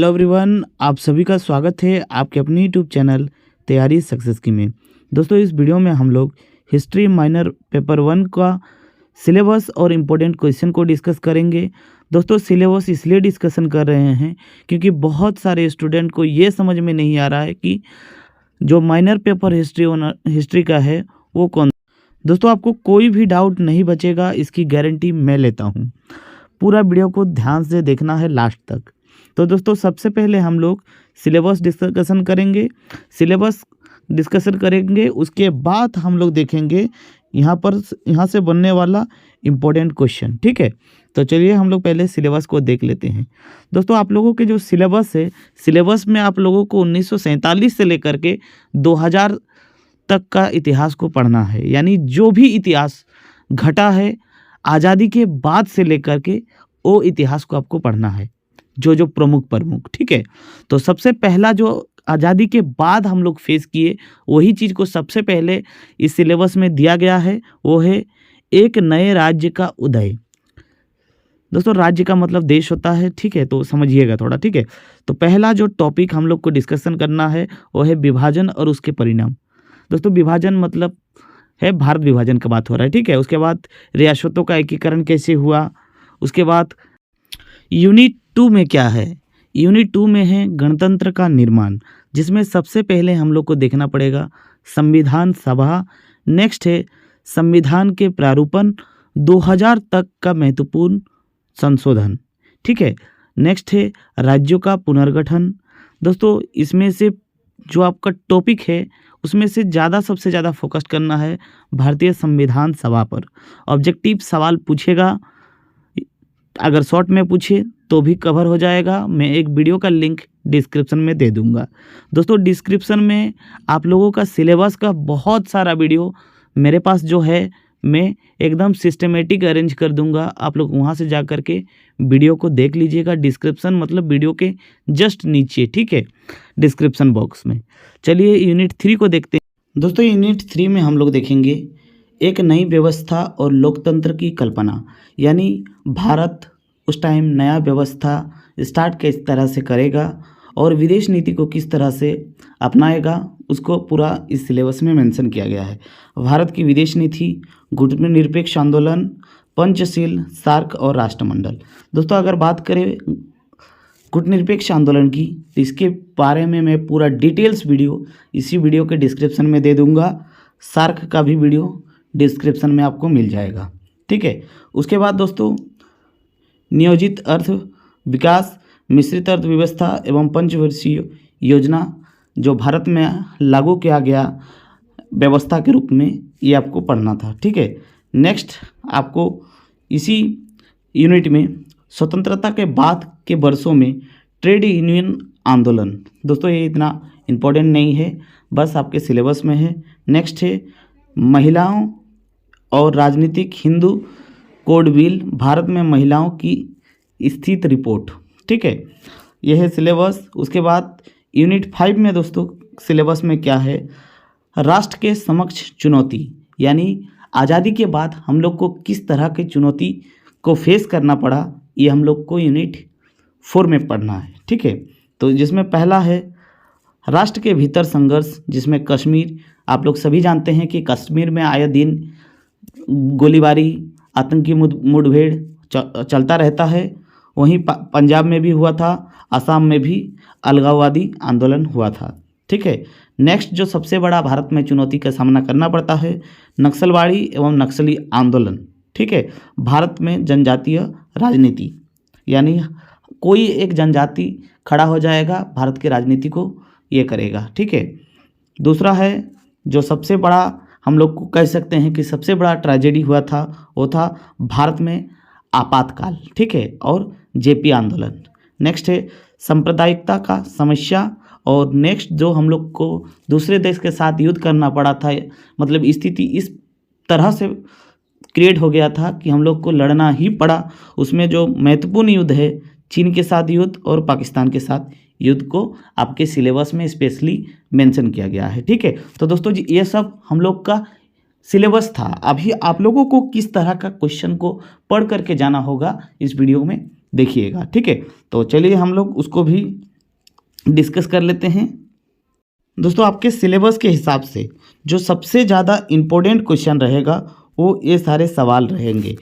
Hello everyone, आप सभी का स्वागत है आपके अपने यूट्यूब चैनल तैयारी सक्सेस की में। दोस्तों, इस वीडियो में हम लोग हिस्ट्री माइनर पेपर 1 का सिलेबस और इम्पोर्टेंट क्वेश्चन को डिस्कस करेंगे। दोस्तों, सिलेबस इसलिए डिस्कशन कर रहे हैं क्योंकि बहुत सारे स्टूडेंट को ये समझ में नहीं आ रहा है कि जो माइनर पेपर हिस्ट्री का है वो कौन। दोस्तों, आपको कोई भी डाउट नहीं बचेगा, इसकी गारंटी मैं लेता हूँ। पूरा वीडियो को ध्यान से देखना है लास्ट तक। तो दोस्तों, सबसे पहले हम लोग सिलेबस डिस्कशन करेंगे। उसके बाद हम लोग देखेंगे यहाँ से बनने वाला इम्पोर्टेंट क्वेश्चन। ठीक है, तो चलिए हम लोग पहले सिलेबस को देख लेते हैं। दोस्तों, आप लोगों के जो सिलेबस है, सिलेबस में आप लोगों को 1947 से लेकर के 2000 तक का इतिहास को पढ़ना है। यानी जो भी इतिहास घटा है आज़ादी के बाद से लेकर के वो इतिहास को आपको पढ़ना है, जो प्रमुख। ठीक है, तो सबसे पहला जो आज़ादी के बाद हम लोग फेस किए वही चीज़ को सबसे पहले इस सिलेबस में दिया गया है, वो है एक नए राज्य का उदय। दोस्तों, राज्य का मतलब देश होता है। ठीक है, तो समझिएगा थोड़ा। ठीक है, तो पहला जो टॉपिक हम लोग को डिस्कशन करना है वो है विभाजन और उसके परिणाम। दोस्तों, विभाजन मतलब है भारत विभाजन का बात हो रहा है। ठीक है, उसके बाद रियासतों का एकीकरण कैसे हुआ। उसके बाद यूनिट 2 में क्या है, यूनिट 2 में है गणतंत्र का निर्माण, जिसमें सबसे पहले हम लोग को देखना पड़ेगा संविधान सभा। नेक्स्ट है संविधान के प्रारूपण, 2000 तक का महत्वपूर्ण संशोधन। ठीक है, नेक्स्ट है राज्यों का पुनर्गठन। दोस्तों, इसमें से जो आपका टॉपिक है उसमें से सबसे ज़्यादा फोकस करना है भारतीय संविधान सभा पर। ऑब्जेक्टिव सवाल पूछेगा, अगर शॉर्ट में पूछे तो भी कवर हो जाएगा। मैं एक वीडियो का लिंक डिस्क्रिप्शन में दे दूंगा। दोस्तों, डिस्क्रिप्शन में आप लोगों का सिलेबस का बहुत सारा वीडियो मेरे पास जो है मैं एकदम सिस्टमेटिक अरेंज कर दूंगा। आप लोग वहां से जा कर के वीडियो को देख लीजिएगा। डिस्क्रिप्शन मतलब वीडियो के जस्ट नीचे। ठीक है, डिस्क्रिप्शन बॉक्स में। चलिए यूनिट 3 को देखते हैं। दोस्तों, यूनिट 3 में हम लोग देखेंगे एक नई व्यवस्था और लोकतंत्र की कल्पना। यानी भारत उस टाइम नया व्यवस्था स्टार्ट किस तरह से करेगा और विदेश नीति को किस तरह से अपनाएगा, उसको पूरा इस सिलेबस में मेंशन किया गया है। भारत की विदेश नीति, गुटनिरपेक्ष आंदोलन, पंचशील, सार्क और राष्ट्रमंडल। दोस्तों, अगर बात करें गुटनिरपेक्ष आंदोलन की तो इसके बारे में मैं पूरा डिटेल्स वीडियो इसी वीडियो के डिस्क्रिप्शन में दे दूंगा। सार्क का भी वीडियो डिस्क्रिप्शन में आपको मिल जाएगा। ठीक है, उसके बाद दोस्तों नियोजित अर्थ विकास, मिश्रित अर्थव्यवस्था एवं पंचवर्षीय योजना जो भारत में लागू किया गया व्यवस्था के रूप में, ये आपको पढ़ना था। ठीक है, नेक्स्ट आपको इसी यूनिट में स्वतंत्रता के बाद के वर्षों में ट्रेड यूनियन आंदोलन। दोस्तों, ये इतना इम्पोर्टेंट नहीं है, बस आपके सिलेबस में है। नेक्स्ट है महिलाओं और राजनीतिक हिंदू कोड बिल, भारत में महिलाओं की स्थिति रिपोर्ट। ठीक है, यह है सिलेबस। उसके बाद यूनिट 5 में दोस्तों सिलेबस में क्या है, राष्ट्र के समक्ष चुनौती। यानी आज़ादी के बाद हम लोग को किस तरह की चुनौती को फेस करना पड़ा, ये हम लोग को यूनिट 4 में पढ़ना है। ठीक है, तो जिसमें पहला है राष्ट्र के भीतर संघर्ष, जिसमें कश्मीर, आप लोग सभी जानते हैं कि कश्मीर में आए दिन गोलीबारी, आतंकी मुठभेड़ चलता रहता है। वहीं पंजाब में भी हुआ था, असम में भी अलगाववादी आंदोलन हुआ था। ठीक है, नेक्स्ट जो सबसे बड़ा भारत में चुनौती का सामना करना पड़ता है नक्सलवाड़ी एवं नक्सली आंदोलन। ठीक है, भारत में जनजातीय राजनीति, यानी कोई एक जनजाति खड़ा हो जाएगा, भारत की राजनीति को ये करेगा। ठीक है, दूसरा है जो सबसे बड़ा हम लोग को कह सकते हैं कि सबसे बड़ा ट्रेजेडी हुआ था, वो था भारत में आपातकाल। ठीक है, और जेपी आंदोलन। नेक्स्ट है सांप्रदायिकता का समस्या, और नेक्स्ट जो हम लोग को दूसरे देश के साथ युद्ध करना पड़ा था, मतलब स्थिति इस तरह से क्रिएट हो गया था कि हम लोग को लड़ना ही पड़ा। उसमें जो महत्वपूर्ण युद्ध है चीन के साथ युद्ध और पाकिस्तान के साथ युद्ध को आपके सिलेबस में स्पेशली मेंशन किया गया है। ठीक है, तो दोस्तों जी ये सब हम लोग का सिलेबस था। अभी आप लोगों को किस तरह का क्वेश्चन को पढ़ करके जाना होगा इस वीडियो में देखिएगा। ठीक है, तो चलिए हम लोग उसको भी डिस्कस कर लेते हैं। दोस्तों आपके सिलेबस के हिसाब से जो सबसे ज़्यादा इम्पोर्टेंट क्वेश्चन रहेगा वो ये सारे सवाल रहेंगे।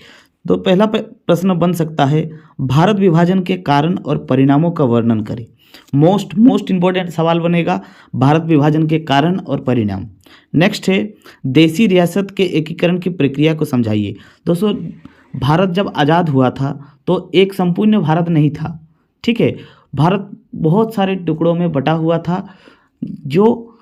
तो पहला प्रश्न बन सकता है, भारत विभाजन के कारण और परिणामों का वर्णन करें। मोस्ट इम्पोर्टेंट सवाल बनेगा, भारत विभाजन के कारण और परिणाम। नेक्स्ट है, देशी रियासत के एकीकरण की प्रक्रिया को समझाइए। दोस्तों भारत जब आज़ाद हुआ था तो एक संपूर्ण भारत नहीं था, ठीक है, भारत बहुत सारे टुकड़ों में बटा हुआ था जो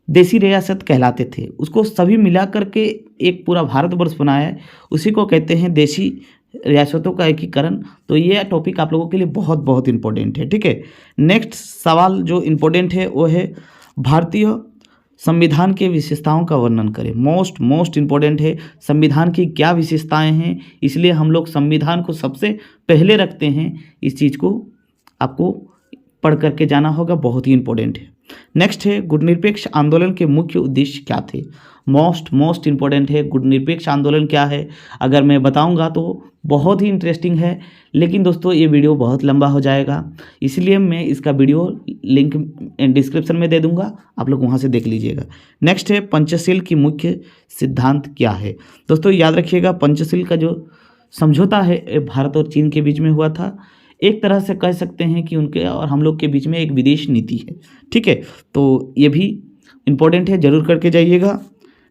देशी रियासत कहलाते थे, उसको सभी मिला करके एक पूरा भारतवर्ष बनाया है, उसी को कहते हैं देशी रियासतों का एकीकरण। तो ये टॉपिक आप लोगों के लिए बहुत बहुत इंपॉर्टेंट है, ठीक है। नेक्स्ट सवाल जो इम्पोर्टेंट है वो है, भारतीय संविधान के विशेषताओं का वर्णन करें। मोस्ट इम्पोर्टेंट है, संविधान की क्या विशेषताएं हैं, इसलिए हम लोग संविधान को सबसे पहले रखते हैं। इस चीज़ को आपको पढ़ करके जाना होगा, बहुत ही इंपॉर्टेंट है। नेक्स्ट है, गुटनिरपेक्ष आंदोलन के मुख्य उद्देश्य क्या थे। मोस्ट इम्पोर्टेंट है, गुटनिरपेक्ष आंदोलन क्या है, अगर मैं बताऊंगा तो बहुत ही इंटरेस्टिंग है, लेकिन दोस्तों ये वीडियो बहुत लंबा हो जाएगा, इसलिए मैं इसका वीडियो लिंक डिस्क्रिप्शन में दे दूंगा, आप लोग वहां से देख लीजिएगा। नेक्स्ट है, पंचशील की मुख्य सिद्धांत क्या है। दोस्तों याद रखिएगा, पंचशील का जो समझौता है भारत और चीन के बीच में हुआ था, एक तरह से कह सकते हैं कि उनके और हम लोग के बीच में एक विदेश नीति है, ठीक है। तो ये भी इम्पोर्टेंट है, जरूर करके जाइएगा।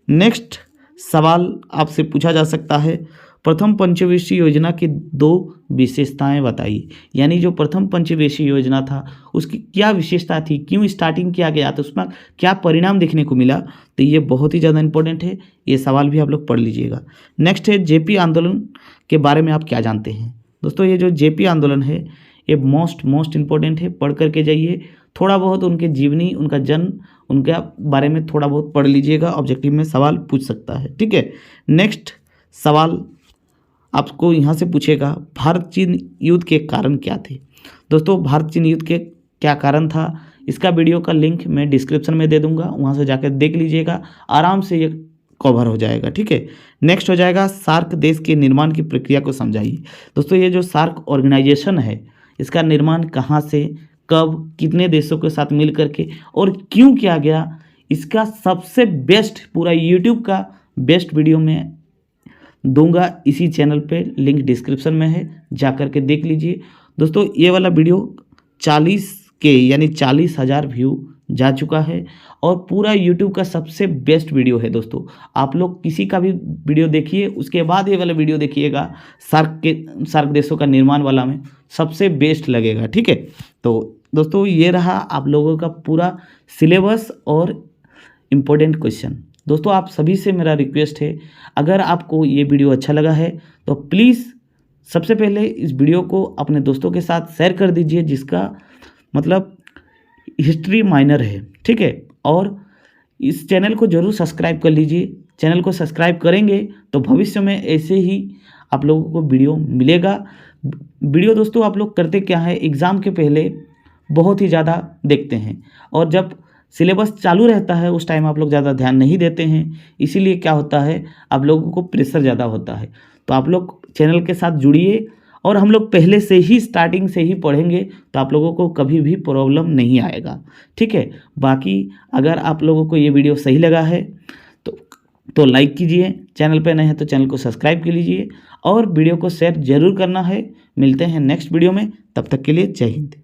नेक्स्ट सवाल आपसे पूछा जा सकता है, प्रथम पंचवर्षीय योजना की 2 विशेषताएं बताइए। यानी जो प्रथम पंचवर्षीय योजना था उसकी क्या विशेषता थी, क्यों स्टार्टिंग किया गया था, उसमें क्या परिणाम देखने को मिला। तो ये बहुत ही ज़्यादा इंपॉर्टेंट है, ये सवाल भी आप लोग पढ़ लीजिएगा। नेक्स्ट है, जेपी आंदोलन के बारे में आप क्या जानते हैं। दोस्तों ये जो जेपी आंदोलन है ये मोस्ट इम्पोर्टेंट है, पढ़ करके जाइए, थोड़ा बहुत उनके जीवनी, उनका जन्म, उनके बारे में थोड़ा बहुत पढ़ लीजिएगा, ऑब्जेक्टिव में सवाल पूछ सकता है, ठीक है। नेक्स्ट सवाल आपको यहाँ से पूछेगा, भारत चीन युद्ध के कारण क्या थे। दोस्तों भारत चीन युद्ध के क्या कारण था, इसका वीडियो का लिंक मैं डिस्क्रिप्शन में दे दूंगा, वहाँ से जाकर देख लीजिएगा, आराम से ये कवर हो जाएगा, ठीक है। नेक्स्ट हो जाएगा, सार्क देश के निर्माण की प्रक्रिया को समझाइए। दोस्तों ये जो सार्क ऑर्गेनाइजेशन है इसका निर्माण कहाँ से, कब, कितने देशों के साथ मिल करके और क्यों किया गया, इसका सबसे बेस्ट पूरा यूट्यूब का बेस्ट वीडियो मैं दूंगा, इसी चैनल पे लिंक डिस्क्रिप्शन में है, जा कर के देख लीजिए। दोस्तों ये वाला वीडियो 40K यानी 40,000 व्यू जा चुका है और पूरा YouTube का सबसे बेस्ट वीडियो है। दोस्तों आप लोग किसी का भी वीडियो देखिए, उसके बाद ये वाला वीडियो देखिएगा, सार्क देशों का निर्माण वाला में सबसे बेस्ट लगेगा, ठीक है। तो दोस्तों ये रहा आप लोगों का पूरा सिलेबस और इम्पोर्टेंट क्वेश्चन। दोस्तों आप सभी से मेरा रिक्वेस्ट है, अगर आपको ये वीडियो अच्छा लगा है तो प्लीज़ सबसे पहले इस वीडियो को अपने दोस्तों के साथ शेयर कर दीजिए, जिसका मतलब हिस्ट्री माइनर है, ठीक है। और इस चैनल को जरूर सब्सक्राइब कर लीजिए, चैनल को सब्सक्राइब करेंगे तो भविष्य में ऐसे ही आप लोगों को वीडियो मिलेगा। वीडियो दोस्तों आप लोग करते क्या है, एग्ज़ाम के पहले बहुत ही ज़्यादा देखते हैं और जब सिलेबस चालू रहता है उस टाइम आप लोग ज़्यादा ध्यान नहीं देते हैं, इसीलिए क्या होता है आप लोगों को प्रेशर ज़्यादा होता है। तो आप लोग चैनल के साथ जुड़िए और हम लोग पहले से ही स्टार्टिंग से ही पढ़ेंगे तो आप लोगों को कभी भी प्रॉब्लम नहीं आएगा, ठीक है। बाकी अगर आप लोगों को ये वीडियो सही लगा है तो लाइक कीजिए, चैनल पे नए हैं तो चैनल को सब्सक्राइब कर लीजिए और वीडियो को शेयर जरूर करना है। मिलते हैं नेक्स्ट वीडियो में, तब तक के लिए जय हिंद।